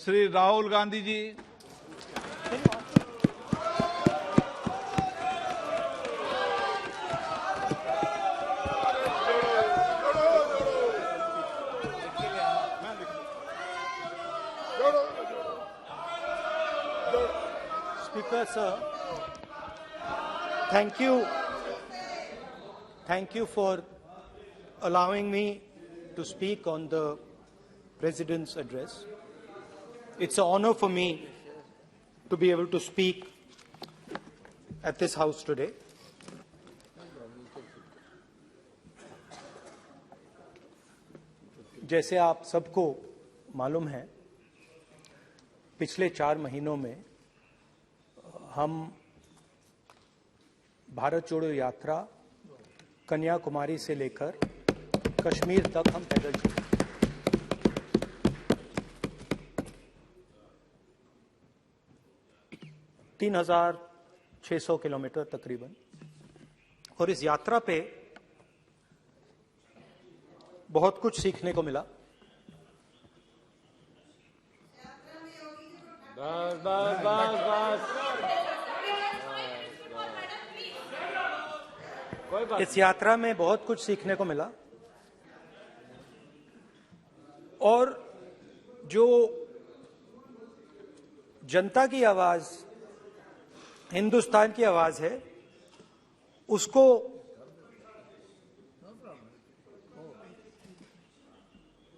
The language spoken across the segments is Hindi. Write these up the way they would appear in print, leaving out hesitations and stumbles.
Shri Rahul Gandhi ji. Speaker, sir, thank you for allowing me to speak on the President's address. It's an honor for me to be able to speak at this House today. जैसे आप सबको मालूम है, पिछले 4 महीनों में हम भारत जोड़ो यात्रा कन्याकुमारी से लेकर कश्मीर तक हम पैदल चले। 3,600 किलोमीटर तकरीबन। और इस यात्रा पे बहुत कुछ सीखने को मिला। इस यात्रा में बहुत कुछ सीखने को मिला और जो जनता की आवाज, हिंदुस्तान की आवाज है, उसको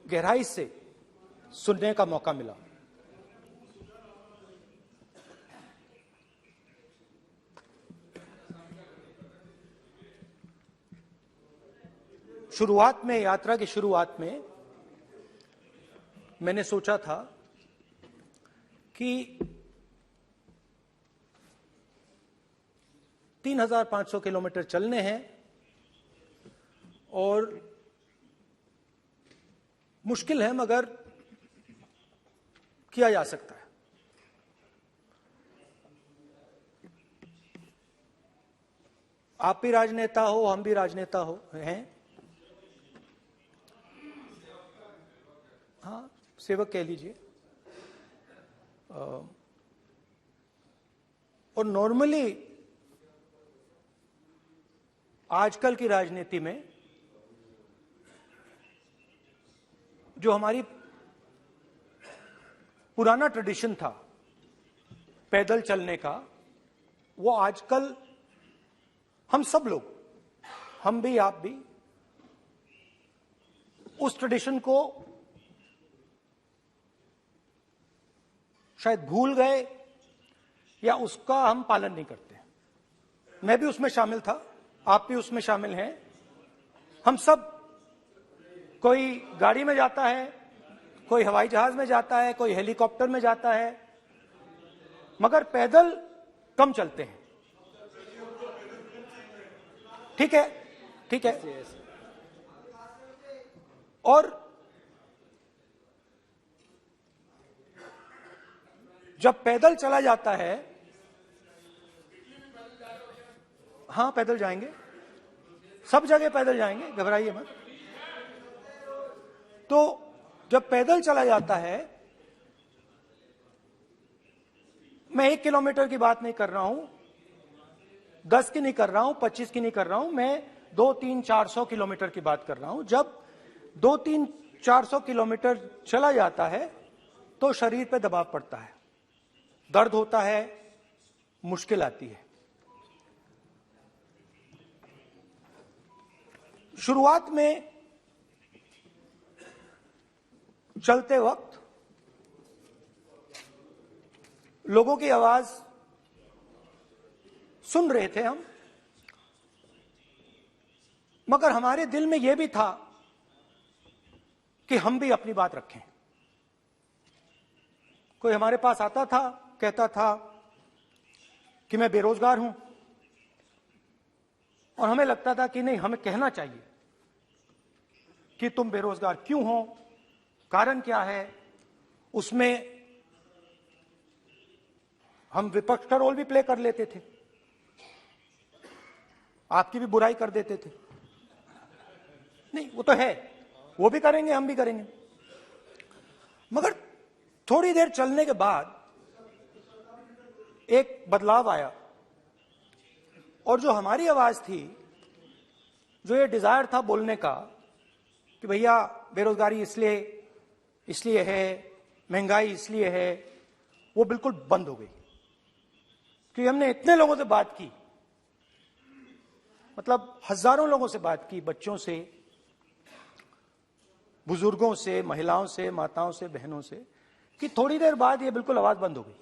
गहराई से सुनने का मौका मिला। शुरुआत में, यात्रा की शुरुआत में मैंने सोचा था कि 3,500 किलोमीटर चलने हैं और मुश्किल है मगर किया जा सकता है। आप भी राजनेता हो, हम भी राजनेता हैं। हाँ, सेवक कह लीजिए। और नॉर्मली आजकल की राजनीति में जो हमारी पुराना ट्रेडिशन था पैदल चलने का, वो आजकल हम सब लोग, हम भी आप भी, उस ट्रेडिशन को शायद भूल गए या उसका हम पालन नहीं करते। मैं भी उसमें शामिल था, आप भी उसमें शामिल हैं। हम सब, कोई गाड़ी में जाता है, कोई हवाई जहाज में जाता है, कोई हेलीकॉप्टर में जाता है, मगर पैदल कम चलते हैं। ठीक है, ठीक है। और जब पैदल चला जाता है, हाँ पैदल जाएंगे, सब जगह पैदल जाएंगे, घबराइए मत। तो जब पैदल चला जाता है, मैं 1 किलोमीटर की बात नहीं कर रहा हूं, 10 की नहीं कर रहा हूं, 25 की नहीं कर रहा हूं, मैं 200-300-400 किलोमीटर की बात कर रहा हूं। जब 200-300-400 किलोमीटर चला जाता है तो शरीर पे दबाव पड़ता है, दर्द होता है, मुश्किल आती है। शुरुआत में चलते वक्त लोगों की आवाज सुन रहे थे हम, मगर हमारे दिल में यह भी था कि हम भी अपनी बात रखें। कोई हमारे पास आता था, कहता था कि मैं बेरोजगार हूं, और हमें लगता था कि नहीं, हमें कहना चाहिए कि तुम बेरोजगार क्यों हो, कारण क्या है। उसमें हम विपक्ष का रोल भी प्ले कर लेते थे, आपकी भी बुराई कर देते थे। नहीं, वो तो है, वो भी करेंगे, हम भी करेंगे। मगर थोड़ी देर चलने के बाद एक बदलाव आया और जो हमारी आवाज थी, जो ये डिजायर था बोलने का कि भैया बेरोजगारी इसलिए है, महंगाई इसलिए है, वो बिल्कुल बंद हो गई। क्योंकि हमने इतने लोगों से बात की, मतलब हजारों लोगों से बात की, बच्चों से, बुजुर्गों से, महिलाओं से, माताओं से, बहनों से, कि थोड़ी देर बाद ये बिल्कुल आवाज बंद हो गई।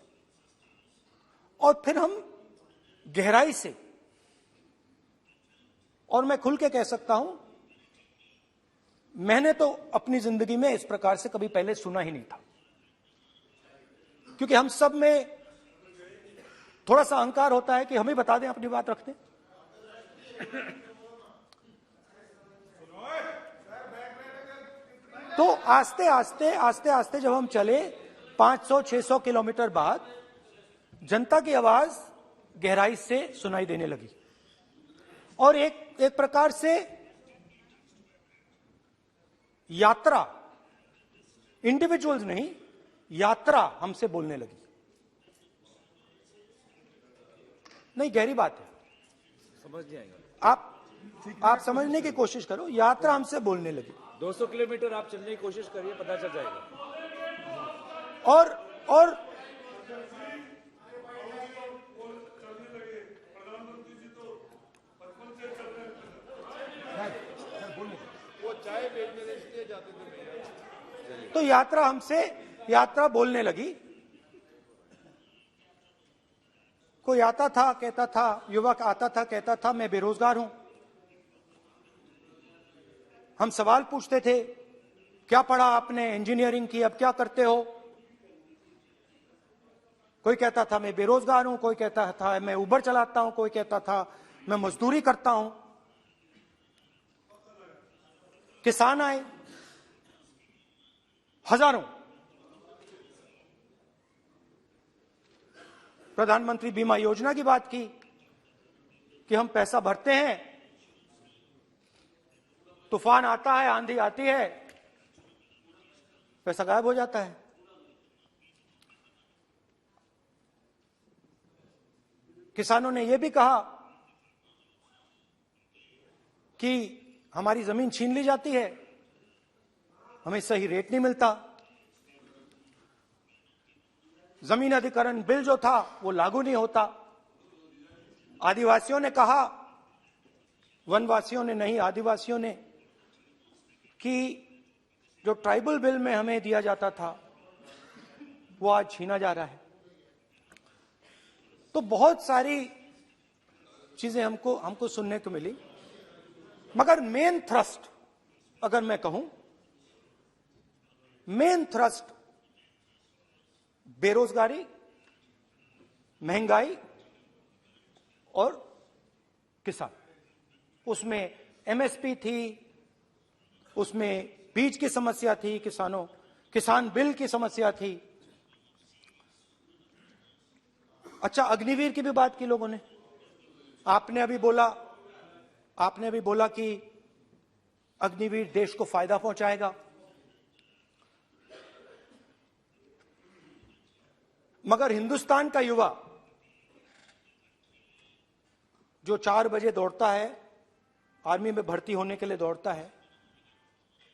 और फिर हम गहराई से, और मैं खुल के कह सकता हूं, मैंने तो अपनी जिंदगी में इस प्रकार से कभी पहले सुना ही नहीं था। क्योंकि हम सब में थोड़ा सा अहंकार होता है कि हम ही बता दें, अपनी बात रखते। तो आस्ते आस्ते जब हम चले 500-600 किलोमीटर बाद, जनता की आवाज गहराई से सुनाई देने लगी और एक प्रकार से यात्रा, इंडिविजुअल्स नहीं, यात्रा हमसे बोलने लगी। नहीं, गहरी बात है, समझ नहीं आएगा। आप समझने की कोशिश करो। यात्रा हमसे बोलने लगी। 200 किलोमीटर आप चलने की कोशिश करिए, पता चल जाएगा। और वो चाय बेचने इसलिए जाते थे। तो यात्रा बोलने लगी। कोई आता था, कहता था, युवक आता था, कहता था मैं बेरोजगार हूं। हम सवाल पूछते थे, क्या पढ़ा आपने? इंजीनियरिंग की, अब क्या करते हो? कोई कहता था मैं बेरोजगार हूं, कोई कहता था मैं उबर चलाता हूं, कोई कहता था मैं मजदूरी करता हूं। किसान आए हजारों। प्रधानमंत्री बीमा योजना की बात की कि हम पैसा भरते हैं, तूफान आता है, आंधी आती है, पैसा गायब हो जाता है। किसानों ने यह भी कहा कि हमारी जमीन छीन ली जाती है, हमें सही रेट नहीं मिलता। जमीन अधिग्रहण बिल जो था वो लागू नहीं होता। आदिवासियों ने कहा, वनवासियों ने नहीं, आदिवासियों ने, कि जो ट्राइबल बिल में हमें दिया जाता था वो आज छीना जा रहा है। तो बहुत सारी चीजें हमको सुनने को मिली, मगर मेन थ्रस्ट अगर मैं कहूं, मेन थ्रस्ट बेरोजगारी, महंगाई और किसान। उसमें एमएसपी थी, उसमें बीज की समस्या थी, किसान बिल की समस्या थी। अच्छा, अग्निवीर की भी बात की लोगों ने। आपने अभी बोला कि अग्निवीर देश को फायदा पहुंचाएगा। मगर हिंदुस्तान का युवा जो 4 बजे दौड़ता है, आर्मी में भर्ती होने के लिए दौड़ता है,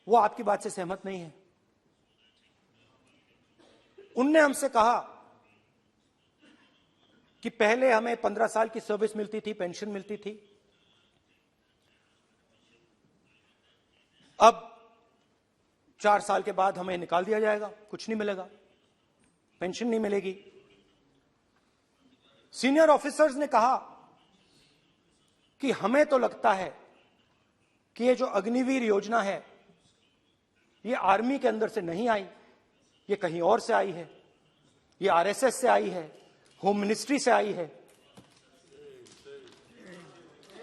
वो आपकी बात से सहमत नहीं है। उनने हमसे कहा कि पहले हमें 15 साल की सर्विस मिलती थी, पेंशन मिलती थी, अब 4 साल के बाद हमें निकाल दिया जाएगा, कुछ नहीं मिलेगा, पेंशन नहीं मिलेगी। सीनियर ऑफिसर्स ने कहा कि हमें तो लगता है कि ये जो अग्निवीर योजना है ये आर्मी के अंदर से नहीं आई, ये कहीं और से आई है, ये आरएसएस से आई है, होम मिनिस्ट्री से आई है।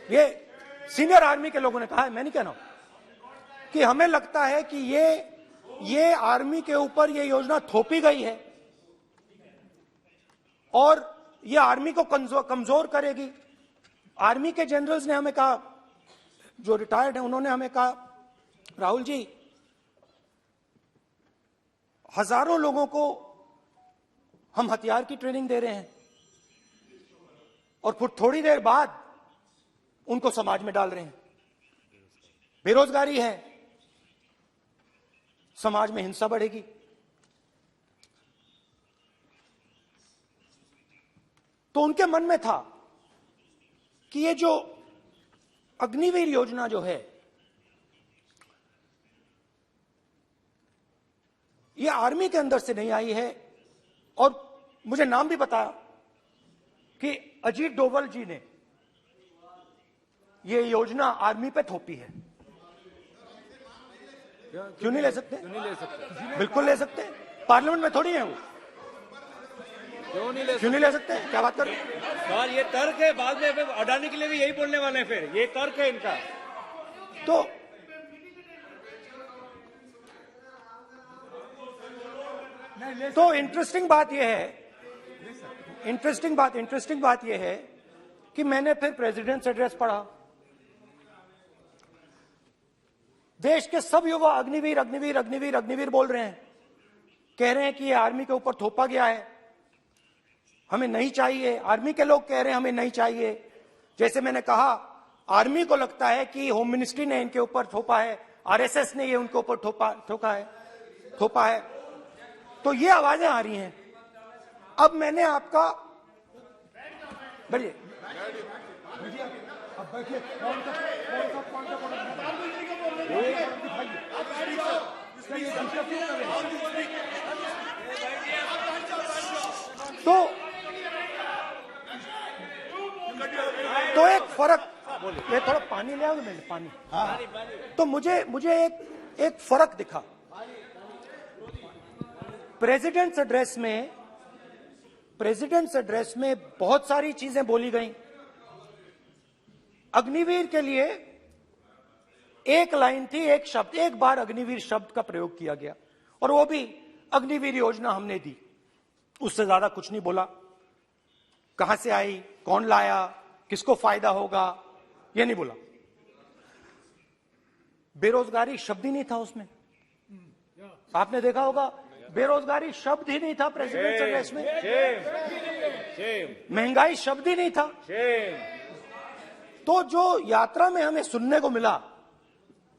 ये सीनियर आर्मी के लोगों ने कहा है, मैं नहीं कह रहा हूं, कि हमें लगता है कि ये आर्मी के ऊपर ये योजना थोपी गई है और ये आर्मी को कमजोर करेगी। आर्मी के जनरल्स ने हमें कहा, जो रिटायर्ड हैं, उन्होंने हमें कहा, राहुल जी, हजारों लोगों को हम हथियार की ट्रेनिंग दे रहे हैं और फिर थोड़ी देर बाद उनको समाज में डाल रहे हैं। बेरोजगारी है, समाज में हिंसा बढ़ेगी। तो उनके मन में था कि ये जो अग्निवीर योजना जो है, ये आर्मी के अंदर से नहीं आई है। और मुझे नाम भी बताया कि अजीत डोभाल जी ने ये योजना आर्मी पे थोपी है। क्यों नहीं ले सकते? क्यों नहीं ले सकते? बिल्कुल ले सकते हैं, पार्लियामेंट में थोड़ी है वो। क्यों नहीं ले सकते? क्या बात कर रहे हैं? सर ये तर्क है, बाद में अडानी के लिए भी यही बोलने वाले हैं, फिर ये तर्क है इनका। तो इंटरेस्टिंग बात यह है कि मैंने फिर प्रेसिडेंट्स एड्रेस पढ़ा। देश के सब युवा अग्निवीर अग्निवीर अग्निवीर अग्निवीर बोल रहे हैं, कह रहे हैं कि ये आर्मी के ऊपर थोपा गया है, हमें नहीं चाहिए। आर्मी के लोग कह रहे हैं हमें नहीं चाहिए। जैसे मैंने कहा, आर्मी को लगता है कि होम मिनिस्ट्री ने इनके ऊपर थोपा है, आरएसएस ने ये उनके ऊपर थोपा है। तो ये आवाजें आ रही हैं। अब मैंने आपका बैठिए, तो एक फर्क, ये थोड़ा पानी ले आओगे? मैंने पानी, तो मुझे एक फर्क दिखा। प्रेसिडेंट्स एड्रेस में बहुत सारी चीजें बोली गई। अग्निवीर के लिए एक लाइन थी, एक शब्द, एक बार अग्निवीर शब्द का प्रयोग किया गया, और वो भी अग्निवीर योजना हमने दी। उससे ज्यादा कुछ नहीं बोला। कहां से आई, कौन लाया, किसको फायदा होगा, ये नहीं बोला। बेरोजगारी शब्द ही नहीं था उसमें। आपने देखा होगा, बेरोजगारी शब्द ही नहीं था प्रेसिडेंट एड्रेस में। महंगाई शब्द ही नहीं था। तो जो यात्रा में हमें सुनने को मिला,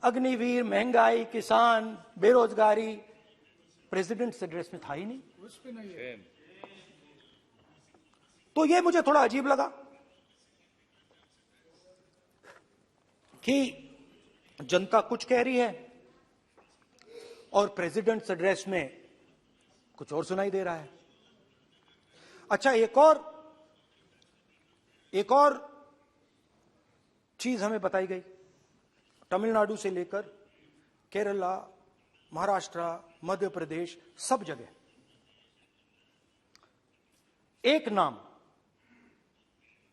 अग्निवीर, महंगाई, किसान, बेरोजगारी, प्रेसिडेंट एड्रेस में था ही नहीं। तो ये मुझे थोड़ा अजीब लगा कि जनता कुछ कह रही है और प्रेसिडेंट एड्रेस में कुछ और सुनाई दे रहा है। अच्छा, एक और चीज हमें बताई गई। तमिलनाडु से लेकर केरला, महाराष्ट्र, मध्य प्रदेश, सब जगह एक नाम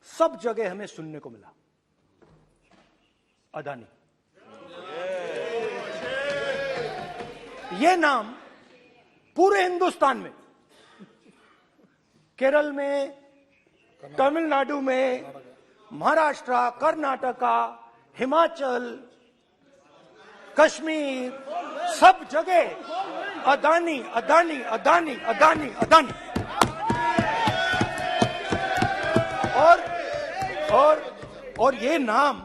सब जगह हमें सुनने को मिला, अदानी। यह नाम पूरे हिंदुस्तान में, केरल में, तमिलनाडु में, महाराष्ट्र, कर्नाटका, हिमाचल, कश्मीर, सब जगह अदानी अदानी अदानी अदानी अदानी। और ये नाम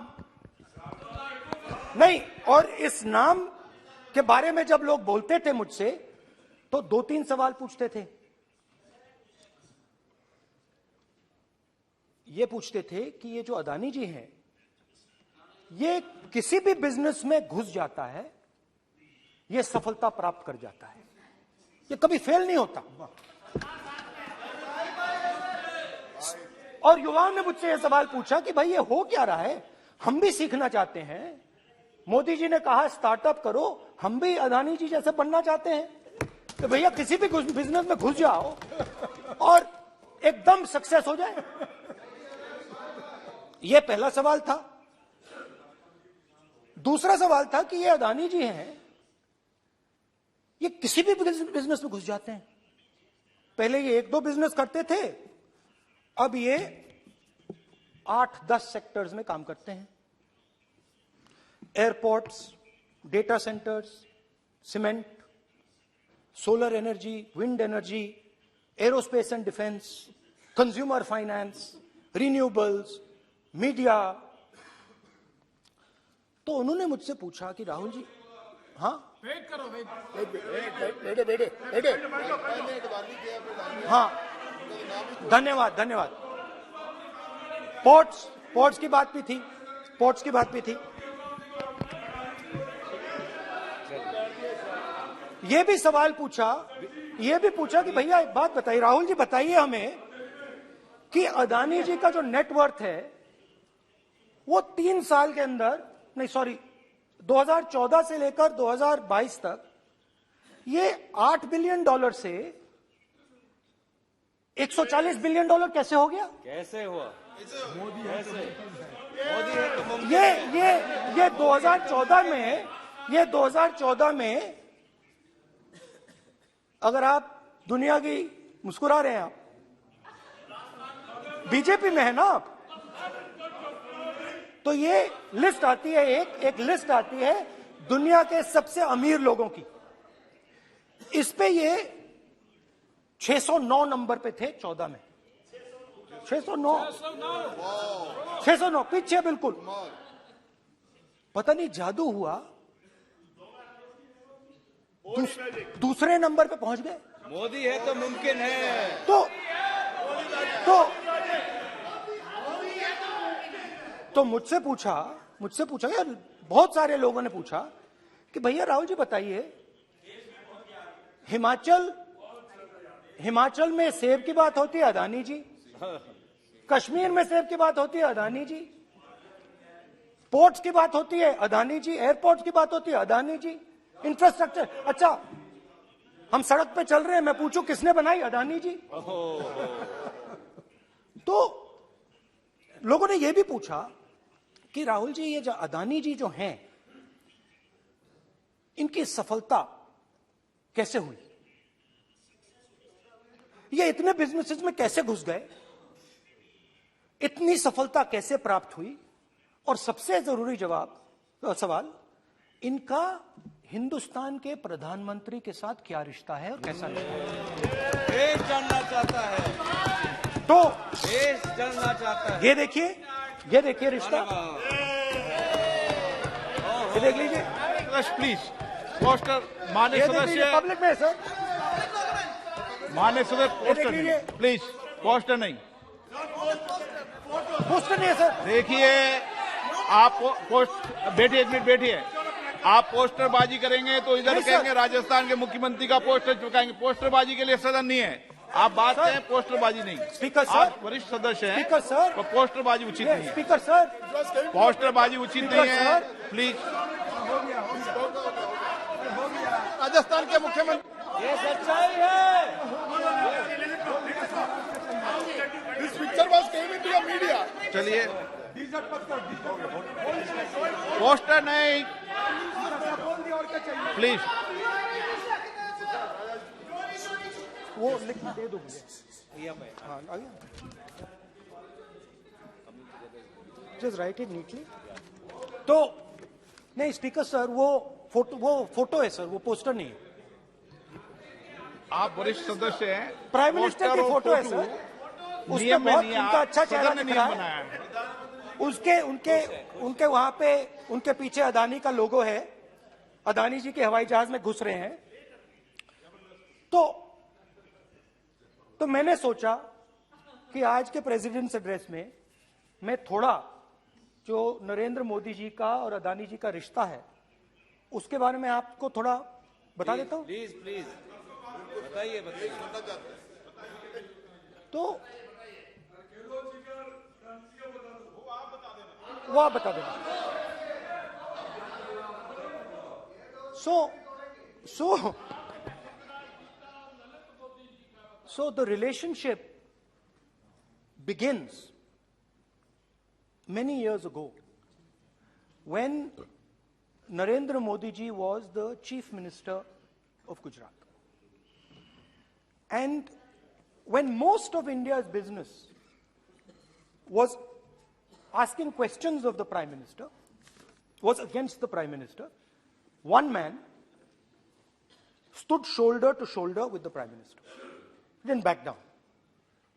नहीं, और इस नाम के बारे में जब लोग बोलते थे मुझसे, तो 2-3 सवाल पूछते थे। ये पूछते थे कि ये जो अदानी जी हैं, ये किसी भी बिजनेस में घुस जाता है, ये सफलता प्राप्त कर जाता है, ये कभी फेल नहीं होता। और युवाओं ने मुझसे यह सवाल पूछा कि भाई ये हो क्या रहा है, हम भी सीखना चाहते हैं। मोदी जी ने कहा स्टार्टअप करो, हम भी अदानी जी जैसे बनना चाहते हैं। तो भैया किसी भी बिजनेस में घुस जाओ और एकदम सक्सेस हो जाए। यह पहला सवाल था। दूसरा सवाल था कि ये अदानी जी हैं, ये किसी भी बिजनेस में घुस जाते हैं। पहले ये 1-2 बिजनेस करते थे, अब ये 8-10 सेक्टर्स में काम करते हैं। Airports, data centres, cement, solar energy, wind energy, aerospace and defence, consumer finance, renewables, media. तो उन्होंने मुझसे पूछा कि राहुल जी, हाँ वेट करो, बेटे हाँ, धन्यवाद। पोर्ट्स की बात भी थी। ये भी सवाल पूछा कि भैया एक बात बताइए, राहुल जी बताइए हमें कि अदानी जी का जो नेटवर्थ है वो 3 साल के अंदर, नहीं सॉरी 2014 से लेकर 2022 तक ये $8 बिलियन से $140 बिलियन कैसे हो गया? कैसे हुआ? मोदी है तो मुमकिन ये 2014 में अगर आप दुनिया की, मुस्कुरा रहे हैं आप, बीजेपी में है ना आप, तो ये लिस्ट आती है, एक लिस्ट आती है दुनिया के सबसे अमीर लोगों की। इस पे ये 609 नंबर पे थे 14 में। 609 पीछे बिल्कुल। पता नहीं जादू हुआ, दूसरे नंबर पे पहुंच गए। मोदी है तो मुमकिन है। तो मुझसे पूछा यार, बहुत सारे लोगों ने पूछा कि भैया राहुल जी बताइए, हिमाचल में सेब की बात होती है अदानी जी, कश्मीर में सेब की बात होती है अदानी जी, पोर्ट्स की बात होती है अदानी जी, एयरपोर्ट्स की बात होती है अदानी जी, इंफ्रास्ट्रक्चर, अच्छा हम सड़क पे चल रहे हैं, मैं पूछूं किसने बनाई? अदानी जी। तो लोगों ने यह भी पूछा कि राहुल जी, ये जो अदानी जी जो हैं, इनकी सफलता कैसे हुई? ये इतने बिजनेसेस में कैसे घुस गए? इतनी सफलता कैसे प्राप्त हुई? और सबसे जरूरी सवाल, इनका हिंदुस्तान के प्रधानमंत्री के साथ क्या रिश्ता है और कैसा रिश्ता है? देश जानना चाहता है, तो देश जानना चाहता है। ये देखिए रिश्ता, ये देख लीजिए। प्लीज पोस्टर, माननीय सदस्य, पब्लिक में सर, माननीय सदस्य पोस्टर नहीं, प्लीज पोस्टर नहीं है सर। देखिए आप बैठिए, एक मिनट बैठिए। आप पोस्टरबाजी करेंगे तो इधर कहेंगे राजस्थान के मुख्यमंत्री का पोस्टर चिपकाएंगे। पोस्टरबाजी के लिए सदन नहीं है। आप बात करें, पोस्टरबाजी नहीं। स्पीकर सर, आप वरिष्ठ सदस्य हैं, स्पीकर सर, तो पोस्टरबाजी उचित नहीं है। स्पीकर सर, पोस्टरबाजी उचित नहीं है, प्लीज। राजस्थान के मुख्यमंत्री, ये सच्चाई है। This picture was came into the media. चलिए, पोस्टर नहीं, प्लीज। वो लिख दे दो मुझे। हाँ, आ गया। Just right it neatly. तो नहीं स्पीकर सर, वो फोटो है सर, वो पोस्टर नहीं है। आप वरिष्ठ सदस्य हैं, प्राइम मिनिस्टर की फोटो है सर, उसके बहुत उनका अच्छा चेहरा दिख रहा है। उनके वहां पे, उनके पीछे अदानी का लोगो है, अदानी जी के हवाई जहाज में घुस रहे हैं। तो मैंने सोचा कि आज के प्रेसिडेंट्स एड्रेस में मैं थोड़ा जो नरेंद्र मोदी जी का और अदानी जी का रिश्ता है उसके बारे में आपको थोड़ा बता देता हूं। प्लीज बताइए। तो वो आप बता देना। So the relationship begins many years ago when Narendra Modi ji was the Chief Minister of Gujarat. And when most of India's business was asking questions of the Prime Minister, was against the Prime Minister, one man stood shoulder to shoulder with the Prime Minister. didn't back down.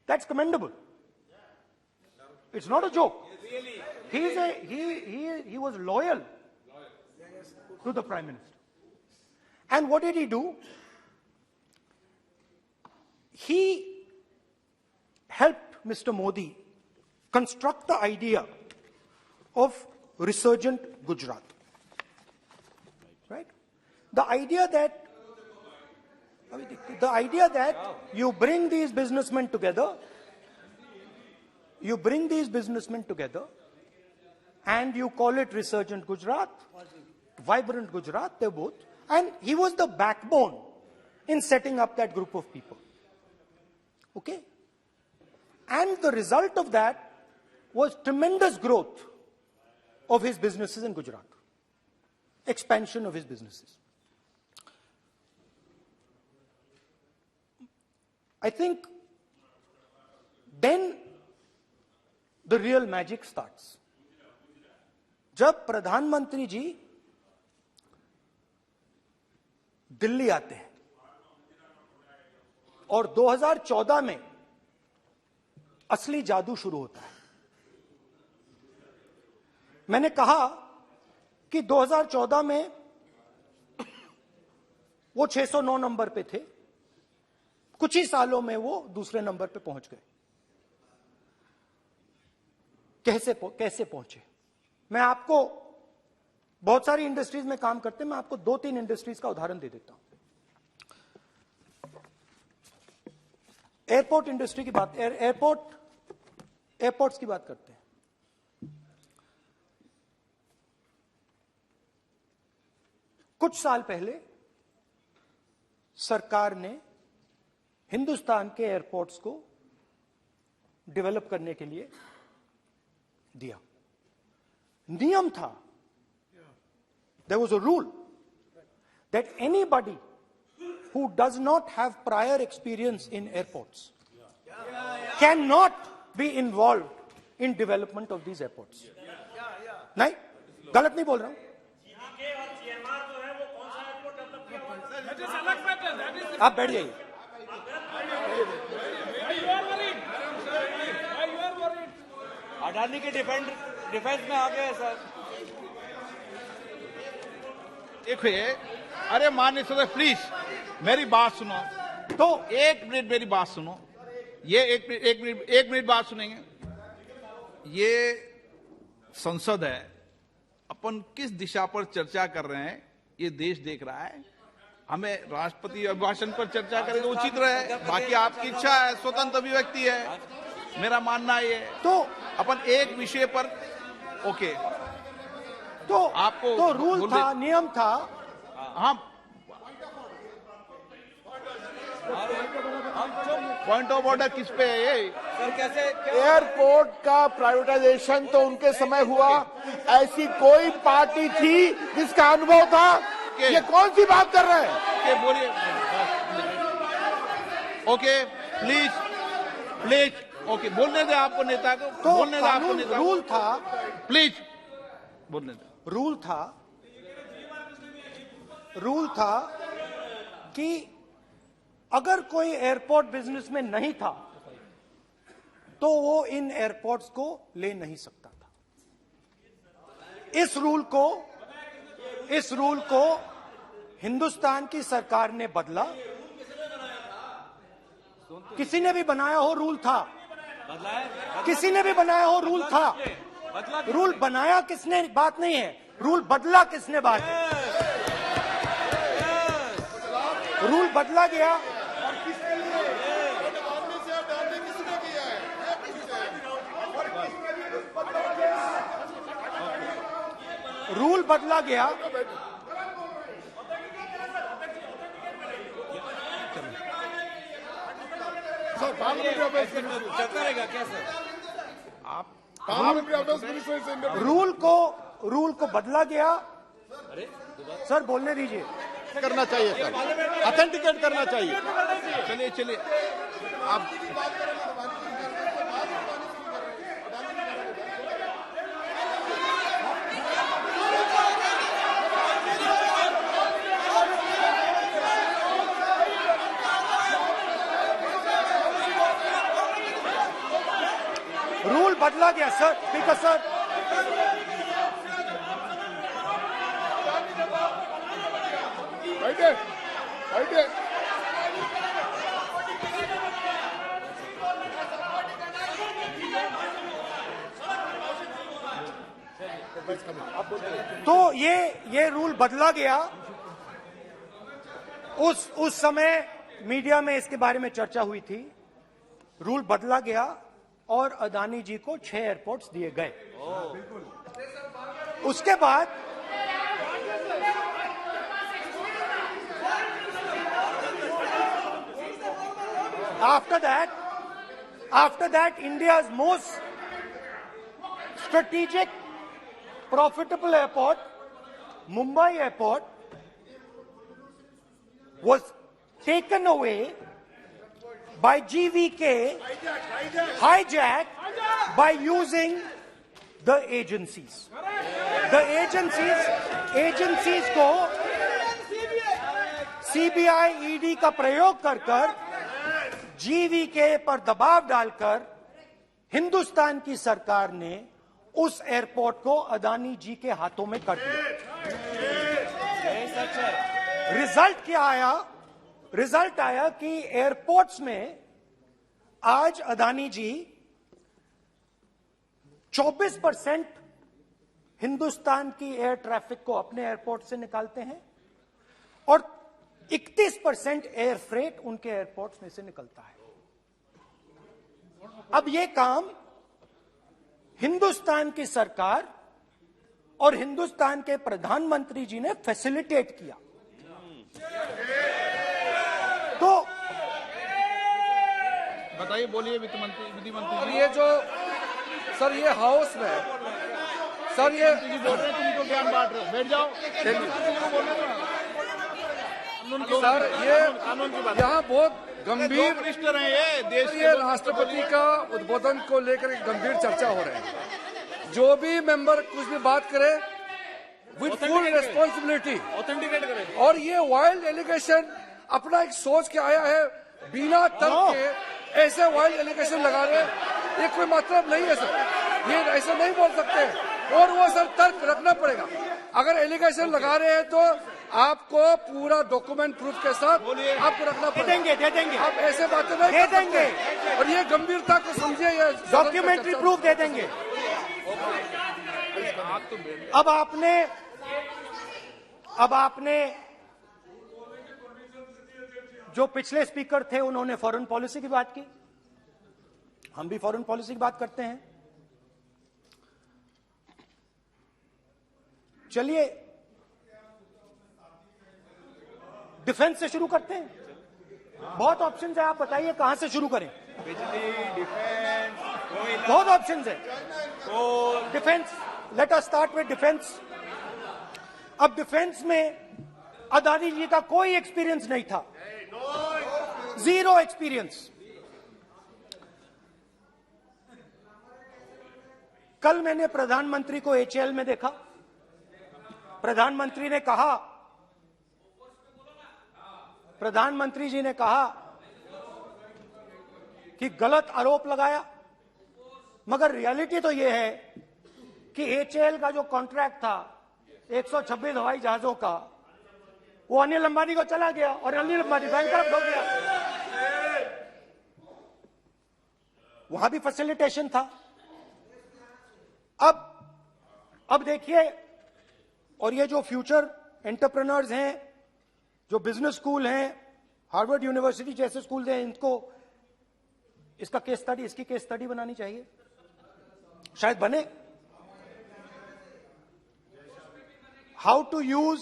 That's commendable. It's not a joke. He was loyal to the Prime Minister. And what did he do? He helped Mr. Modi construct the idea of resurgent Gujarat. Right? The idea that you bring these businessmen together, and you call it resurgent Gujarat, vibrant Gujarat, they're both. And he was the backbone in setting up that group of people. Okay? And the result of that was tremendous growth of his businesses in Gujarat. Expansion of his businesses. I think then the real magic starts. जब प्रधानमंत्री जी दिल्ली आते हैं और 2014 में असली जादू शुरू होता है। मैंने कहा कि 2014 में वो 609 नंबर पे थे, कुछ ही सालों में वो दूसरे नंबर पे पहुंच गए। कैसे पहुंचे? मैं आपको, बहुत सारी इंडस्ट्रीज में काम करते हैं, मैं आपको 2-3 इंडस्ट्रीज का उदाहरण दे देता हूं। एयरपोर्ट इंडस्ट्री की बात, एयरपोर्ट्स की बात करते हैं। कुछ साल पहले सरकार ने हिंदुस्तान के एयरपोर्ट्स को डेवलप करने के लिए दिया। नियम था, there was a rule that anybody who does not have prior experience in airports cannot be involved in development of these airports. नहीं, गलत नहीं बोल रहा हूं। आप बैठ जाइए। अडानी के डिफेंस में आ गए सर। देखिए, अरे माननीय सदस्य प्लीज मेरी बात सुनो। तो 1 मिनट मेरी बात सुनो। ये एक मिनट बात सुनेंगे। ये संसद है, अपन किस दिशा पर चर्चा कर रहे हैं ये देश देख रहा है। हमें राष्ट्रपति अभिभाषण पर चर्चा करें तो उचित रहे, बाकी आपकी इच्छा है, स्वतंत्र अभिव्यक्ति है। मेरा मानना ये तो अपन एक विषय पर ओके, तो आपको तो रूल था, नियम था। हाँ, पॉइंट ऑफ ऑर्डर किस पे है ये? सर कैसे एयरपोर्ट का प्राइवेटाइजेशन तो उनके समय हुआ, ऐसी कोई पार्टी थी जिसका अनुभव था? ये कौन सी बात कर रहे हैं? बोलिए। ओके प्लीज ओके, बोलने दे आपको नेता को, तो बोलने दे आपको नेता को। रूल था, प्लीज बोलने दे। रूल था कि अगर कोई एयरपोर्ट बिजनेस में नहीं था तो वो इन एयरपोर्ट्स को ले नहीं सकता था। इस रूल को हिंदुस्तान की सरकार ने बदला। किसी ने भी बनाया हो रूल था, किसी ने भी बनाया हो रूल था। रूल बनाया किसने बात नहीं है, रूल बदला किसने बात है। रूल बदला गया, रूल बदला गया। सर पार्लियामेंट्री अफेयर्स चलता रहेगा क्या सर? आप पार्लियामेंट्री अफेयर्स मिनिस्टर से रूल को बदला गया। सर बोलने दीजिए। करना चाहिए सर, ऑथेंटिकेट करना चाहिए। चलिए आप रूल बदला गया सर, स्पीकर सर। बैठे बैठे। तो ये रूल बदला गया। उस समय मीडिया में इसके बारे में चर्चा हुई थी। रूल बदला गया और अदानी जी को 6 एयरपोर्ट्स दिए गए। उसके बाद after that India's most strategic profitable airport, Mumbai Airport, was taken away by GVK, hijacked by using the agencies. The agencies को CBI, ED का प्रयोग कर GVK पर दबाव डालकर हिंदुस्तान की सरकार ने उस एयरपोर्ट को अदानी जी के हाथों में कर दिया। रिजल्ट क्या आया? रिजल्ट आया कि एयरपोर्ट्स में आज अदानी जी 24% हिंदुस्तान की एयर ट्रैफिक को अपने एयरपोर्ट से निकालते हैं और 31% एयर फ्रेट उनके एयरपोर्ट्स में से निकलता है। अब यह काम हिंदुस्तान की सरकार और हिंदुस्तान के प्रधानमंत्री जी ने फैसिलिटेट किया। तो बताइए, बोलिए वित्त मंत्री, विधि मंत्री। और ये जो सर ये हाउस में सर ये जी बोल रहे हैं, तुम तो ज्ञान बांट रहे हो, बैठ जाओ। सर ये कानून की बात, यहाँ बहुत गंभीर मिनिस्टर हैं ये देश ये राष्ट्रपति का उद्बोधन को लेकर एक गंभीर चर्चा हो रही है। जो भी मेंबर कुछ भी बात करे विद फुल रिस्पॉन्सिबिलिटी ऑथेंटिकेट करें। और ये वाइल्ड एलिगेशन अपना एक सोच के आया है, बिना तर्क के ऐसे वाइल्ड एलिगेशन लगा रहे, ये कोई मतलब नहीं है सर, ये ऐसे नहीं बोल सकते और वो सर तर्क रखना पड़ेगा। अगर एलिगेशन लगा रहे हैं तो आपको पूरा डॉक्यूमेंट प्रूफ के साथ आपको रखना पड़ेगा। दे देंगे आप ऐसे बातें नहीं दे कर सकते। देंगे और ये गंभीरता को समझिए, ये डॉक्यूमेंट्री प्रूफ दे देंगे। अब आपने जो पिछले स्पीकर थे उन्होंने फॉरेन पॉलिसी की बात की, हम भी फॉरेन पॉलिसी की बात करते हैं। चलिए डिफेंस से शुरू करते हैं। बहुत ऑप्शन है, आप बताइए कहां से शुरू करें। बिजली, डिफेंस, बहुत ऑप्शन है। Defence, let us start with defence. अब डिफेंस में अदानी जी का कोई एक्सपीरियंस नहीं था, जीरो एक्सपीरियंस। कल मैंने प्रधानमंत्री को HAL में देखा। प्रधानमंत्री जी ने कहा कि गलत आरोप लगाया, मगर रियलिटी तो यह है कि HAL का जो कॉन्ट्रैक्ट था 126 हवाई जहाजों का, वो अनिल अंबानी को चला गया और अनिल अंबानी बैंकरप्ट हो गया। वहां भी फैसिलिटेशन था। अब देखिए, और ये जो फ्यूचर एंटरप्रेन्योर्स हैं, जो बिजनेस स्कूल हैं, हार्वर्ड यूनिवर्सिटी जैसे स्कूल हैं, इनको इसका केस स्टडी, इसकी केस स्टडी बनानी चाहिए, शायद बने। How to use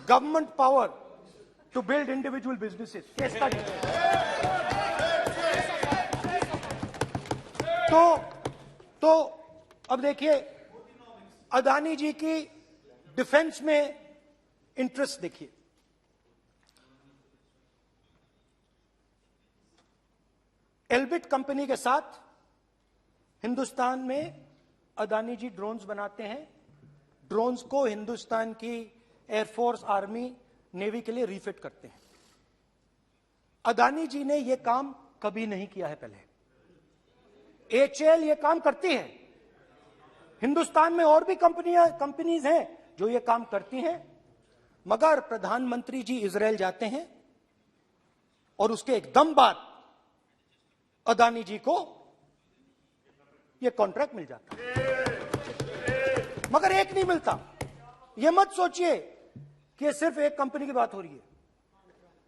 government power to build individual businesses, case study. तो अब देखिए, अदानी जी की डिफेंस में इंटरेस्ट देखिए। एल्बिट कंपनी के साथ हिंदुस्तान में अदानी जी ड्रोन्स बनाते हैं। ड्रोन्स को हिंदुस्तान की एयरफोर्स, आर्मी, नेवी के लिए रिफिट करते हैं। अदानी जी ने यह काम कभी नहीं किया है पहले। HAL ये काम करती है। हिंदुस्तान में और भी कंपनीज हैं जो ये काम करती हैं, मगर प्रधानमंत्री जी इजरायल जाते हैं और उसके एकदम बाद अदानी जी को ये कॉन्ट्रैक्ट मिल जाता है, मगर एक नहीं मिलता। ये मत सोचिए कि ये सिर्फ एक कंपनी की बात हो रही है,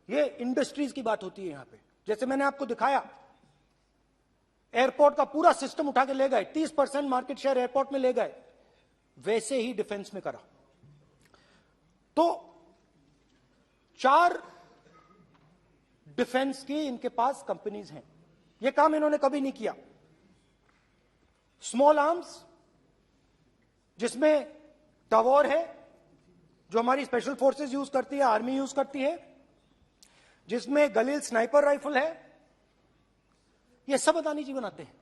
ये इंडस्ट्रीज की बात होती है यहां पे। जैसे मैंने आपको दिखाया, एयरपोर्ट का पूरा सिस्टम उठा के ले गए, 30% मार्केट शेयर एयरपोर्ट में ले गए, वैसे ही डिफेंस में करा। तो 4 डिफेंस की इनके पास कंपनीज हैं, ये काम इन्होंने कभी नहीं किया। स्मॉल आर्म्स, जिसमें टवॉर है जो हमारी स्पेशल फोर्सेस यूज करती है, आर्मी यूज करती है, जिसमें गलील स्नाइपर राइफल है, ये सब अदानी जी बनाते हैं।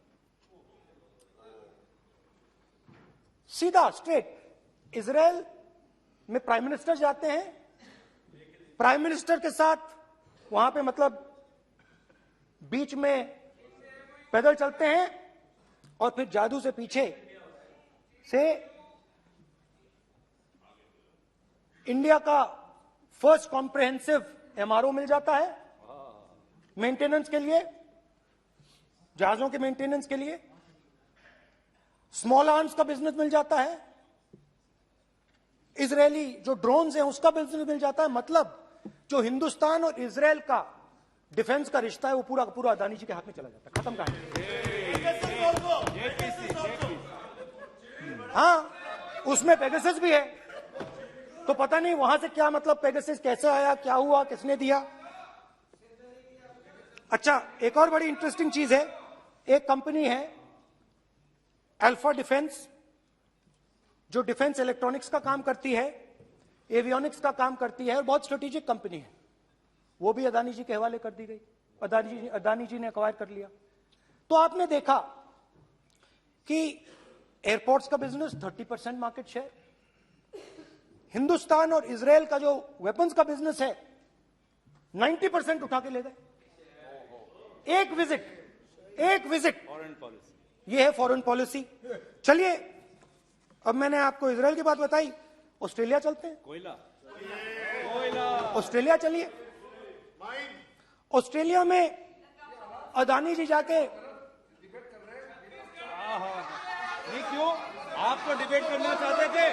सीधा स्ट्रेट इजरायल में प्राइम मिनिस्टर जाते हैं, प्राइम मिनिस्टर के साथ वहां पे मतलब बीच में पैदल चलते हैं और फिर जादू से पीछे से इंडिया का फर्स्ट कॉम्प्रिहेंसिव MRO मिल जाता है मेंटेनेंस के लिए, जहाजों के मेंटेनेंस के लिए। स्मॉल आर्म्स का बिजनेस मिल जाता है, इजरायली जो ड्रोन्स हैं उसका बिजनेस मिल जाता है। मतलब जो हिंदुस्तान और इजरायल का डिफेंस का रिश्ता है वो पूरा का पूरा अदानी जी के हाथ में चला जाता है, खत्म कहानी। हाँ, उसमें पेगासस भी है, तो पता नहीं वहां से क्या मतलब पेगासस कैसे आया, क्या हुआ, किसने दिया। अच्छा, एक और बड़ी इंटरेस्टिंग चीज है, एक कंपनी है अल्फा डिफेंस, जो डिफेंस इलेक्ट्रॉनिक्स का काम करती है, एवियोनिक्स का काम करती है और बहुत स्ट्रेटेजिक कंपनी है। वो भी अदानी जी के हवाले कर दी गई, अदानी जी ने एक्वायर कर लिया। तो आपने देखा कि एयरपोर्ट्स का बिजनेस 30% मार्केट शेयर, हिंदुस्तान और इजरायल का जो वेपन्स का बिजनेस है 90% उठा के ले गए। एक विजिट फॉरेन पॉलिसी, ये है फॉरेन पॉलिसी। चलिए, अब मैंने आपको इजरायल की बात बताई, ऑस्ट्रेलिया चलते हैं। ऑस्ट्रेलिया चलिए। ऑस्ट्रेलिया में अदानी जी जाके, नहीं क्यों, आप तो डिबेट करना चाहते थे,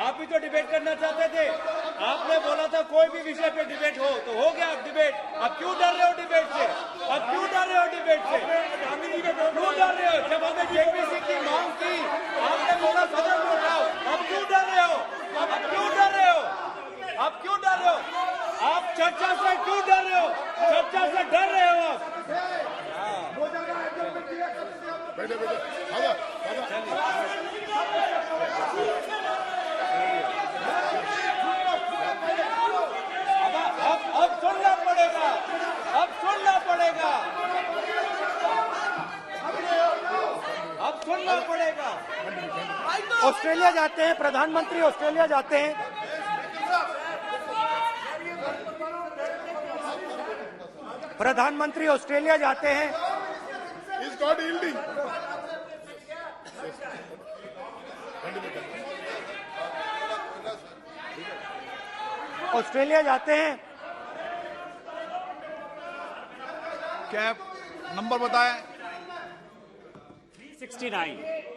आप भी तो डिबेट करना चाहते थे। आपने बोला था कोई भी विषय पे डिबेट हो, तो हो गया डिबेट। अब क्यों डर रहे हो डिबेट से? अब क्यों डर रहे हो डिबेट से? क्यों डर रहे हो? जब हमने जेपीसी की मांग की, आपने बोला सदन में उठाओ। अब क्यों डर रहे हो? अब क्यों डर रहे हो? अब क्यों डर रहे हो? आप चर्चा से क्यों डर रहे हो? चर्चा से डर रहे हो आप? अब सुनना पड़ेगा, अब सुनना पड़ेगा, अब सुनना पड़ेगा। ऑस्ट्रेलिया जाते हैं, प्रधानमंत्री ऑस्ट्रेलिया जाते हैं। प्रधानमंत्री ऑस्ट्रेलिया जाते हैं। ऑस्ट्रेलिया जाते हैं। कैब नंबर बताएं। 369।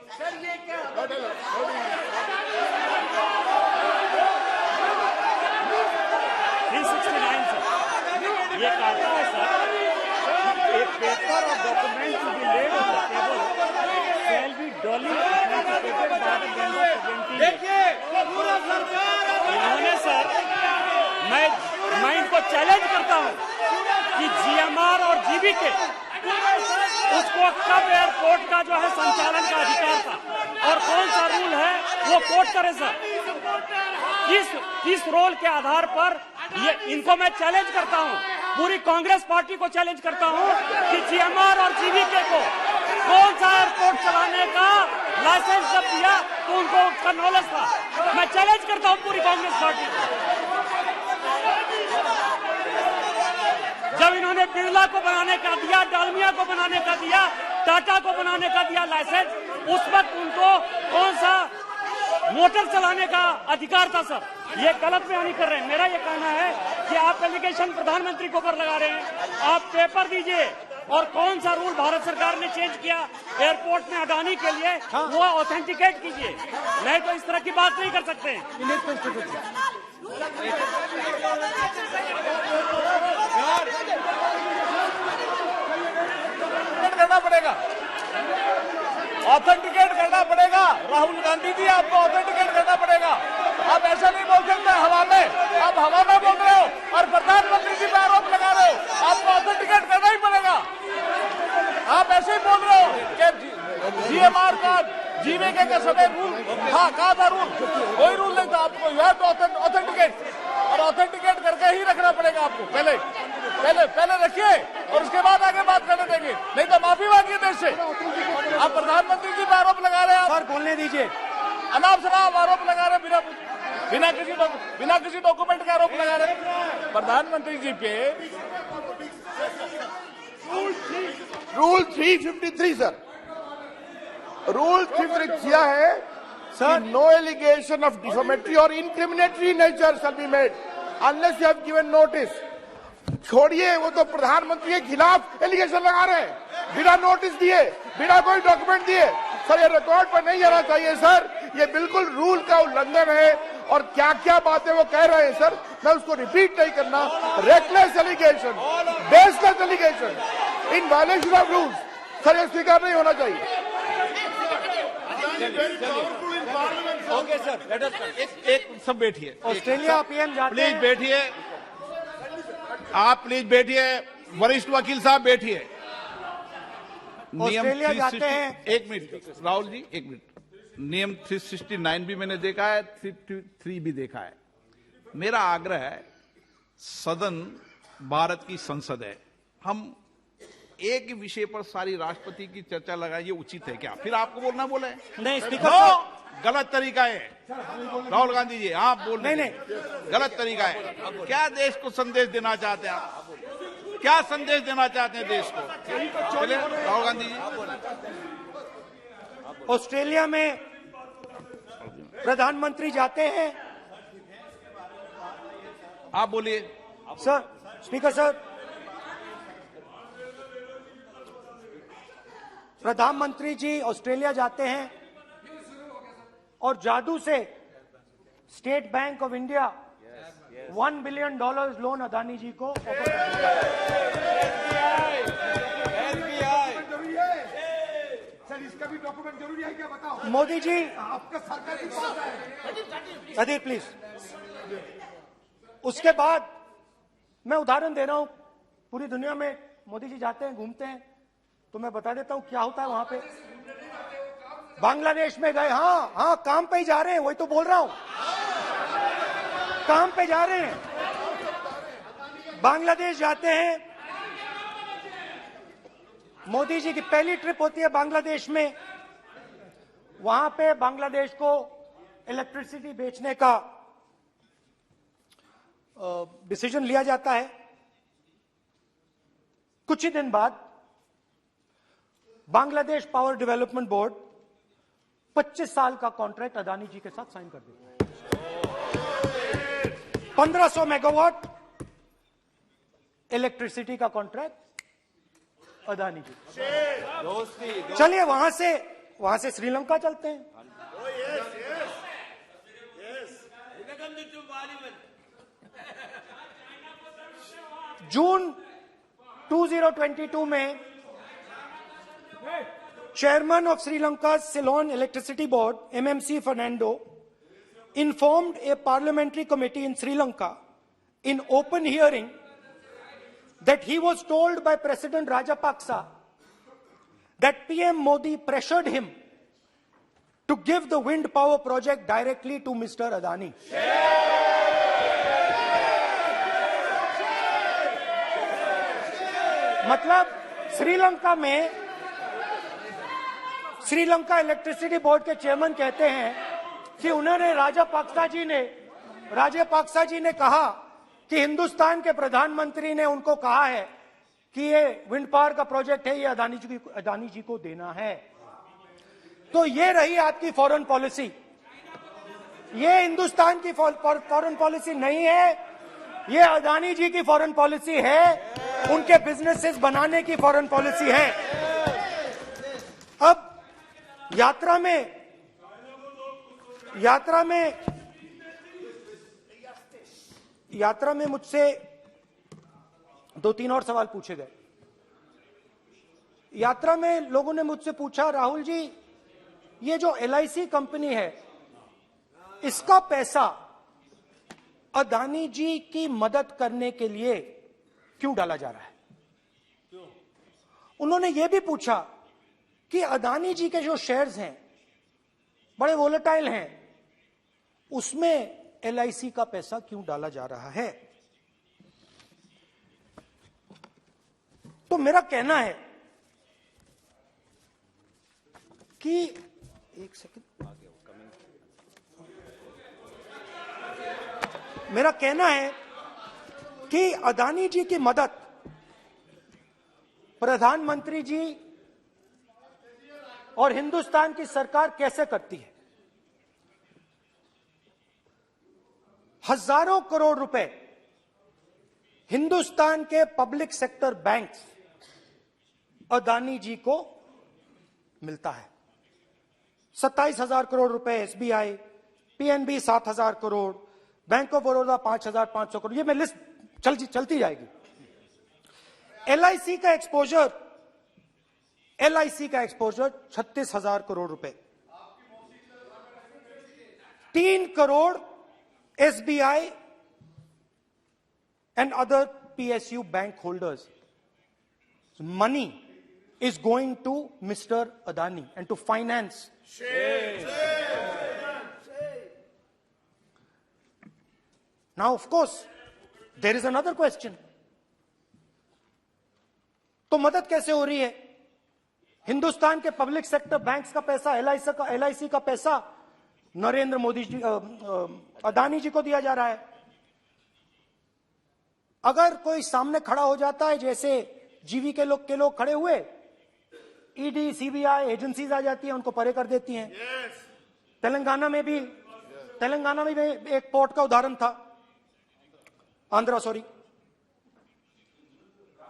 सर ये क्या 369 सर, ये कहता है सर, एक पेपर और document to be laid on the table shall be duly authenticated by the member presenting. देखिए पूरा सरकार, इन्होंने सर, मैं इनको चैलेंज करता हूं कि GMR और GVK उसको कब एयरपोर्ट का जो है संचालन का अधिकार था और कौन सा रूल है वो कोर्ट करे सर। किस रोल के आधार पर ये, इनको मैं चैलेंज करता हूं, पूरी कांग्रेस पार्टी को चैलेंज करता हूं कि GMR और GVK को कौन सा एयरपोर्ट चलाने का लाइसेंस जब दिया तो उनको उसका नॉलेज था। मैं चैलेंज करता हूं पूरी कांग्रेस पार्टी को। जब इन्होंने बिरला को बनाने का दिया, डालमिया को बनाने का दिया, टाटा को बनाने का दिया लाइसेंस, उस वक्त उनको कौन सा मोटर चलाने का अधिकार था सर? ये गलत बयानी कर रहे हैं। मेरा ये कहना है कि आप एलिगेशन प्रधानमंत्री को ऊपर लगा रहे हैं, आप पेपर दीजिए और कौन सा रूल भारत सरकार ने चेंज किया एयरपोर्ट में अडानी के लिए, वो ऑथेंटिकेट कीजिए, नहीं तो इस तरह की बात नहीं कर सकते हैं। करना पड़ेगा, ऑथेंटिकेट करना पड़ेगा। राहुल गांधी जी, आपको ऑथेंटिकेट करना पड़ेगा। आप ऐसा नहीं बोल सकते हवा में, आप हवा में बोल रहे हो और प्रधानमंत्री जी पे आरोप लगा रहे हो। आपको ऑथेंटिकेट करना ही पड़ेगा। आप ऐसे ही बोल रहे हो कि जीएमआर का जीवीके के समय रूल था, कहा था रूल, कोई रूल नहीं था। आपको यह तो ऑथेंटिकेट और ऑथेंटिकेट करके ही रखना पड़ेगा आपको। पहले रखिए और उसके बाद आगे बात करने देंगे, नहीं तो माफी मांगिए देश से। आप प्रधानमंत्री जी पे आरोप लगा रहे हैं, सर बोलने दीजिए। अनाप शनाप आरोप लगा रहे, बिना किसी डॉक्यूमेंट का आरोप लगा रहे प्रधानमंत्री जी पे। रूल 353 सर, रूल 353 किया है sir, no allegation of defamatory or incriminatory nature shall be made unless you have given notice. छोड़िए, वो तो प्रधानमंत्री के खिलाफ एलिगेशन लगा रहे हैं बिना नोटिस दिए, बिना कोई डॉक्यूमेंट दिए। सर ये रिकॉर्ड पर नहीं आना चाहिए सर, ये बिल्कुल रूल का उल्लंघन है। और क्या क्या बातें वो कह रहे हैं सर, मैं उसको रिपीट नहीं करना। Reckless allegation, baseless allegation, in violation of rules, sir ये स्वीकार नहीं होना चाहिए। ओके सर, लेट अस एक सब बैठिए, ऑस्ट्रेलिया पीएम जाते प्लीज हैं। बैठिए, आप प्लीज बैठिए, वरिष्ठ वकील साहब बैठिए। ऑस्ट्रेलिया जाते हैं। एक मिनट राहुल जी, एक मिनट। नियम 369 भी मैंने देखा है, 353 भी देखा है। मेरा आग्रह है, सदन भारत की संसद है, हम एक ही विषय पर सारी राष्ट्रपति की चर्चा लगाएं, ये उचित है क्या? फिर आपको बोलना बोले नहीं स्पीकर, गलत तरीका है। राहुल गांधी जी, आप बोल रहे नहीं, गलत तरीका है। क्या देश को संदेश देना चाहते हैं आप? क्या संदेश देना चाहते हैं देश को? चलिए राहुल गांधी जी। ऑस्ट्रेलिया में प्रधानमंत्री जाते हैं। आप बोलिए सर, स्पीकर सर, प्रधानमंत्री जी ऑस्ट्रेलिया जाते हैं और जादू से State Bank of India $1 billion loan Adani ji को सर इसका भी डॉक्यूमेंट जरूरी है क्या, बताओ? मोदी जी, आपका सरकार के पास है। अधीर प्लीज। उसके बाद मैं उदाहरण दे रहा हूं, पूरी दुनिया में मोदी जी जाते हैं, घूमते हैं, तो मैं बता देता हूं क्या होता है वहां पे। बांग्लादेश में गए, हाँ काम पे ही जा रहे हैं, वही तो बोल रहा हूं, काम पे जा रहे हैं। बांग्लादेश जाते हैं, मोदी जी की पहली ट्रिप होती है बांग्लादेश में। वहां पे बांग्लादेश को इलेक्ट्रिसिटी बेचने का डिसीजन लिया जाता है। कुछ ही दिन बाद बांग्लादेश पावर डेवलपमेंट बोर्ड 25 साल का कॉन्ट्रैक्ट अदानी जी के साथ साइन कर देता है। 1500 मेगावाट इलेक्ट्रिसिटी का कॉन्ट्रैक्ट अदानी जी। चलिए वहां से श्रीलंका चलते हैं। जून 2022 में chairman of Sri Lanka's Ceylon Electricity Board, MMC Fernando, informed a parliamentary committee in Sri Lanka in open hearing that he was told by President Rajapaksa that PM Modi pressured him to give the wind power project directly to Mr. Adani. मतलब श्रीलंका इलेक्ट्रिसिटी बोर्ड के चेयरमैन कहते हैं कि उन्होंने राजापाक्सा जी ने कहा कि हिंदुस्तान के प्रधानमंत्री ने उनको कहा है कि ये विंड पावर का प्रोजेक्ट है, ये अदानी जी को देना है। तो ये रही आपकी फॉरेन पॉलिसी। ये हिंदुस्तान की फॉरेन पॉलिसी नहीं है, ये अदानी जी की फॉरेन पॉलिसी है, उनके बिजनेसेस बनाने की फॉरेन पॉलिसी है। अब यात्रा में मुझसे 2-3 और सवाल पूछे गए। यात्रा में लोगों ने मुझसे पूछा, राहुल जी ये जो LIC कंपनी है इसका पैसा अदानी जी की मदद करने के लिए क्यों डाला जा रहा है? उन्होंने यह भी पूछा कि अदानी जी के जो शेयर्स हैं बड़े वोलेटाइल हैं, उसमें LIC का पैसा क्यों डाला जा रहा है? तो मेरा कहना है कि एक सेकंड, मेरा कहना है कि अदानी जी की मदद प्रधानमंत्री जी और हिंदुस्तान की सरकार कैसे करती है। हजारों करोड़ रुपए हिंदुस्तान के public sector banks Adani ji को मिलता है। 27,000 करोड़ रुपए SBI, PNB 7,000 crore, bank of Baroda 5,500 crore, ये मैं लिस्ट चलती जाएगी। LIC का एक्सपोजर 36,000 करोड़ रुपए, 3 crore SBI and other PSU bank holders. Money is going to Mr. Adani and to finance. Now, of course, there is another question. तो मदद कैसे हो रही है? हिंदुस्तान के पब्लिक सेक्टर बैंक्स का पैसा, LIC का पैसा नरेंद्र मोदी जी, अदानी जी को दिया जा रहा है। अगर कोई सामने खड़ा हो जाता है, जैसे जीवी के लोग खड़े हुए, ED, CBI एजेंसीज आ जाती हैं, उनको परे कर देती हैं। तेलंगाना में भी एक पोर्ट का उदाहरण था, आंध्रा, सॉरी।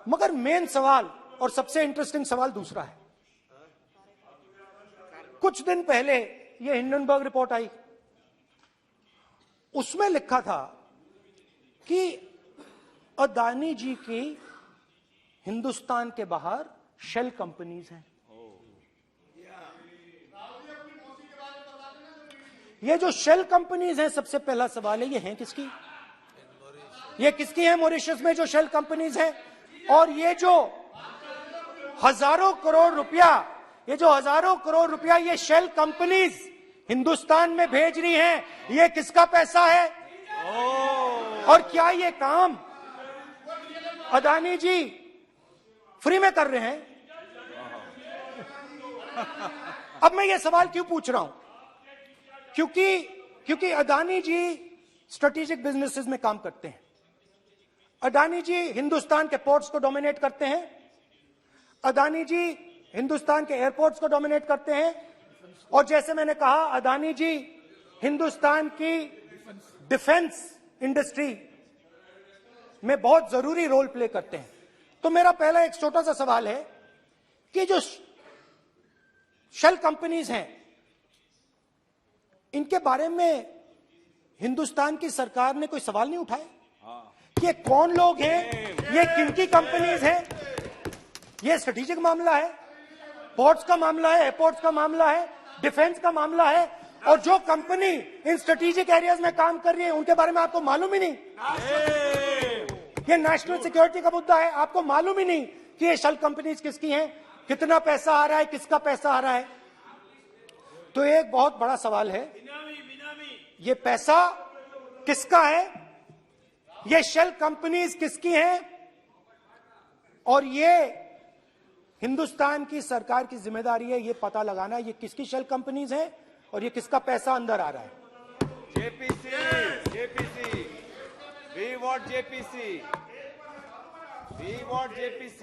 मगर मेन सवाल और सबसे इंटरेस्टिंग सवाल दूसरा है। कुछ दिन पहले ये हिंडनबर्ग रिपोर्ट आई, उसमें लिखा था कि अदानी जी की हिंदुस्तान के बाहर शेल कंपनीज हैं। ये जो शेल कंपनीज हैं, सबसे पहला सवाल है, ये हैं किसकी? ये किसकी है मॉरिशस में जो शेल कंपनीज हैं? और ये जो हजारों करोड़ रुपया ये शेल कंपनीज हिंदुस्तान में भेज रही हैं, ये किसका पैसा है? और क्या ये काम अदानी जी फ्री में कर रहे हैं? अब मैं ये सवाल क्यों पूछ रहा हूं? क्योंकि अदानी जी स्ट्रेटेजिक बिजनेसेस में काम करते हैं। अदानी जी हिंदुस्तान के पोर्ट्स को डोमिनेट करते हैं। अदानी जी हिंदुस्तान के एयरपोर्ट्स को डोमिनेट करते हैं। और जैसे मैंने कहा, अदानी जी हिंदुस्तान की डिफेंस इंडस्ट्री में बहुत जरूरी रोल प्ले करते हैं। तो मेरा पहला एक छोटा सा सवाल है कि जो शेल कंपनीज हैं, इनके बारे में हिंदुस्तान की सरकार ने कोई सवाल नहीं उठाया? ये कौन लोग हैं, ये किनकी कंपनीज हैं? ये स्ट्रेटेजिक मामला है, पोर्ट्स का मामला है, एयरपोर्ट्स का मामला है, डिफेंस का मामला है। और जो कंपनी इन स्ट्रेटेजिक एरियाज में काम कर रही है, उनके बारे में आपको मालूम ही नहीं। ये नेशनल सिक्योरिटी का मुद्दा है, आपको मालूम ही नहीं कि ये शेल कंपनीज किसकी हैं, कितना पैसा आ रहा है, किसका पैसा आ रहा है। तो एक बहुत बड़ा सवाल है, ये पैसा किसका है, ये शेल कंपनीज किसकी हैं, और ये हिंदुस्तान की सरकार की जिम्मेदारी है ये पता लगाना ये किसकी शेल कंपनीज हैं और ये किसका पैसा अंदर आ रहा है। JPC We want JPC. We want JPC.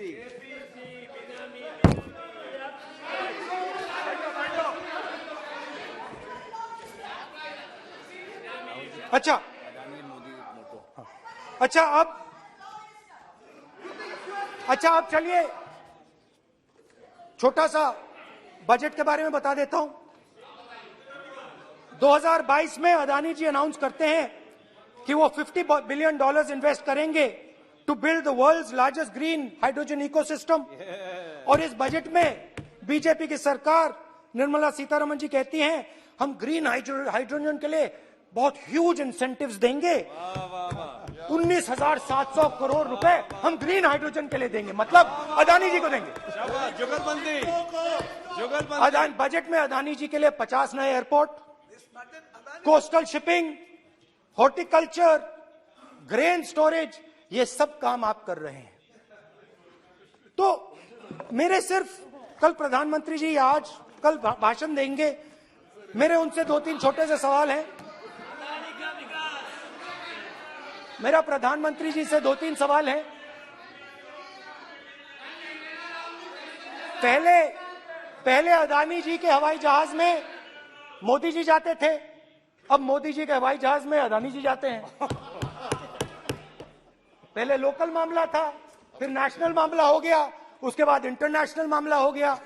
अच्छा अब चलिए छोटा सा बजट के बारे में बता देता हूं। 2022 में अदानी जी अनाउंस करते हैं कि वो $50 बिलियन इन्वेस्ट करेंगे to build the world's largest green hydrogen ecosystem. और इस बजट में बीजेपी की सरकार निर्मला सीतारमण जी कहती हैं हम ग्रीन हाइड्रोजन के लिए बहुत ह्यूज इंसेंटिव्स देंगे। 19,700 करोड़ रुपए हम ग्रीन हाइड्रोजन के लिए देंगे, मतलब अदानी जी को देंगे। जुगलबंदी बजट में अदानी जी के लिए 50 नए airport, coastal shipping, horticulture, grain storage, ये सब काम आप कर रहे हैं। तो मेरे सिर्फ कल प्रधानमंत्री जी कल भाषण देंगे, मेरे उनसे 2-3 छोटे से सवाल हैं। मेरा प्रधानमंत्री जी से 2-3 सवाल हैं। पहले अदानी जी के हवाई जहाज में मोदी जी जाते थे, अब मोदी जी के हवाई जहाज में अदानी जी जाते हैं। पहले लोकल मामला था, फिर नेशनल मामला हो गया, उसके बाद इंटरनेशनल मामला हो गया।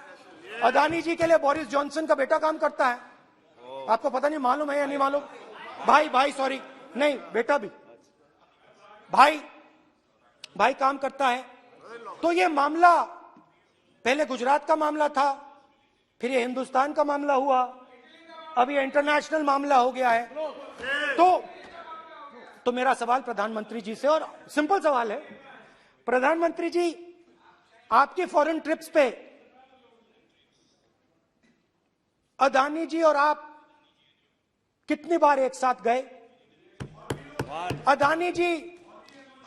अदानी जी के लिए बोरिस जॉनसन का बेटा काम करता है, आपको पता नहीं मालूम है या नहीं मालूम? भाई सॉरी, नहीं बेटा भी, भाई काम करता है। तो ये मामला पहले गुजरात का मामला था, फिर ये हिंदुस्तान का मामला हुआ, अब ये इंटरनेशनल मामला हो गया है। तो मेरा सवाल प्रधानमंत्री जी से, और सिंपल सवाल है, प्रधानमंत्री जी आपकी फॉरेन ट्रिप्स पे अदानी जी और आप कितनी बार एक साथ गए? अदानी जी,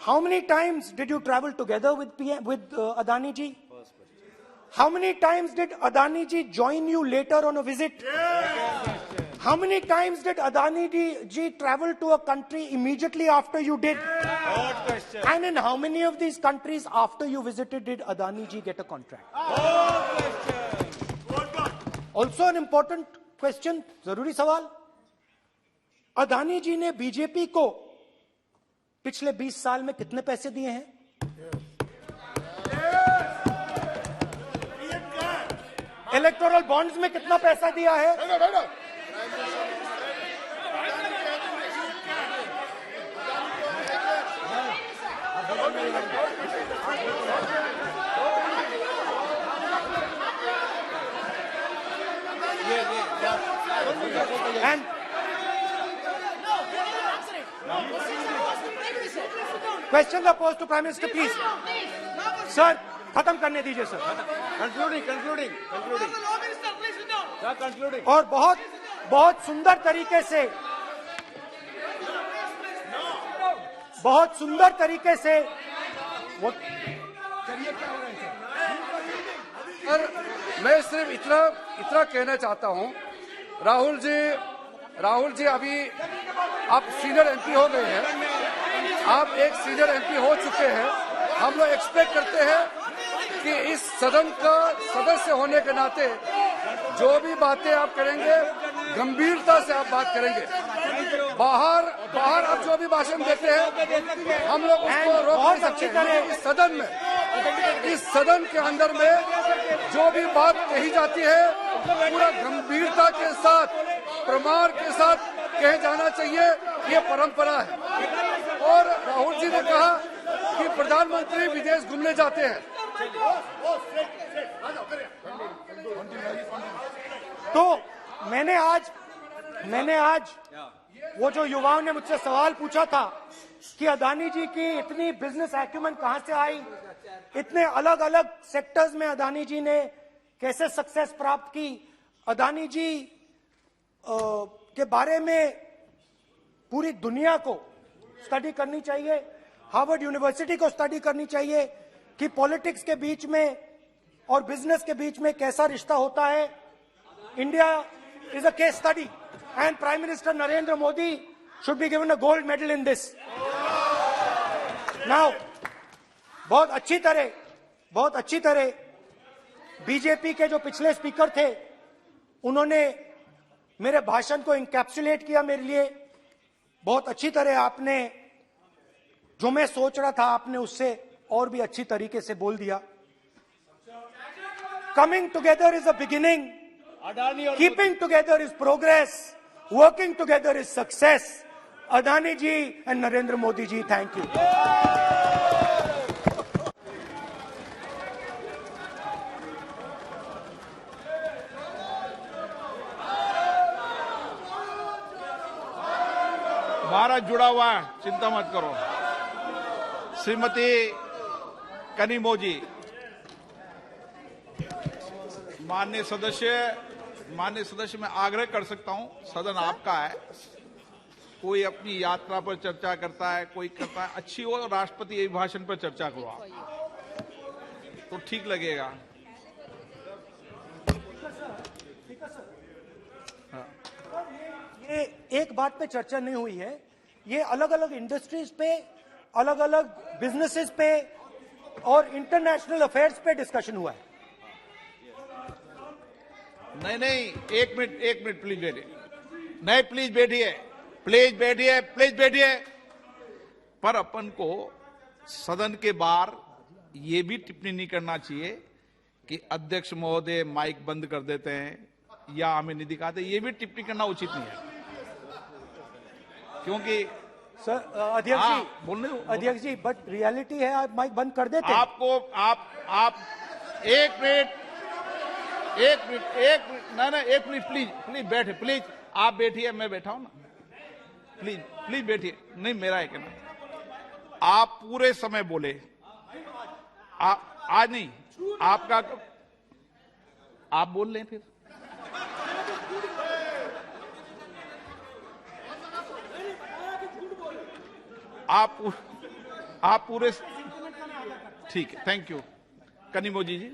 how many times did you travel together with Adani ji? How many times did Adani ji join you later on a visit? How many times did Adani ji travel to a country immediately after you did? And in how many of these countries after you visited did Adani ji get a contract? Also an important question, जरूरी सवाल, अदानी जी ने बीजेपी को पिछले 20 साल में कितने पैसे दिए हैं? इलेक्टोरल बॉन्ड्स में कितना पैसा दिया है? And question the post to Prime Minister, please. Sir, खत्म करने दीजिए सर। Concluding. Sir, concluding. और बहुत सुंदर तरीके से वो और मैं सिर्फ इतना कहना चाहता हूं, राहुल जी अभी आप सीनियर एमपी हो गए हैं, आप एक सीनियर एमपी हो चुके हैं। हम लोग एक्सपेक्ट करते हैं कि इस सदन का सदस्य होने के नाते जो भी बातें आप करेंगे गंभीरता से आप बात करेंगे। बाहर आप जो भी भाषण देते हैं हम लोग उसको रोक नहीं सकते हैं। इस सदन के अंदर में जो भी बात कही जाती है पूरा गंभीरता के साथ, प्रमाण के साथ कहे जाना चाहिए, ये परंपरा है। और राहुल जी ने कहा कि प्रधानमंत्री विदेश घूमने जाते हैं, तो मैंने आज वो जो युवाओं ने मुझसे सवाल पूछा था कि अदानी जी की इतनी बिजनेस एक्यूमेंट कहां से आई, इतने अलग अलग सेक्टर्स में अदानी जी ने कैसे सक्सेस प्राप्त की, अदानी जी के बारे में पूरी दुनिया को स्टडी करनी चाहिए, हार्वर्ड यूनिवर्सिटी को स्टडी करनी चाहिए कि पॉलिटिक्स के बीच में और बिजनेस के बीच में कैसा रिश्ता होता है। India is a case study and prime minister Narendra Modi should be given a gold medal in this. Now बहुत अच्छी तरह बीजेपी के जो पिछले स्पीकर थे उन्होंने मेरे भाषण को इंकैप्सुलेट किया मेरे लिए बहुत अच्छी तरह। आपने जो मैं सोच रहा था आपने उससे और भी अच्छी तरीके से बोल दिया। Coming together is a beginning, Adani और keeping together is progress, working together is success. Adani ji and Narendra Modi ji, thank you. Bharat जुड़ा हुआ है, चिंता मत करो। श्रीमती कनिमोजी, माननीय सदस्य मैं आग्रह कर सकता हूं, सदन आपका है। कोई अपनी यात्रा पर चर्चा करता है, कोई करता है, अच्छी हो राष्ट्रपति अभिभाषण पर चर्चा करो आप, तो ठीक लगेगा। ये एक बात पे चर्चा नहीं हुई है, ये अलग अलग इंडस्ट्रीज पे, अलग अलग बिजनेसेस पे और इंटरनेशनल अफेयर्स पे डिस्कशन हुआ है। नहीं, एक मिनट प्लीज बैठिए। नहीं, प्लीज बैठिए। पर अपन को सदन के बाहर ये भी टिप्पणी नहीं करना चाहिए कि अध्यक्ष महोदय माइक बंद कर देते हैं या हमें नहीं दिखाते, ये भी टिप्पणी करना उचित नहीं है, क्योंकि सर अध्यक्ष जी बट रियलिटी है, आप माइक बंद कर देते हैं। आप एक मिनट प्लीज बैठे, प्लीज आप बैठिए, मैं बैठा हूं ना, प्लीज बैठिए। नहीं, मेरा है कहना, आप पूरे समय बोले, आज नहीं, आपका आप बोल लें फिर। आप पूरे, ठीक है, थैंक यू। कनिमोजी जी।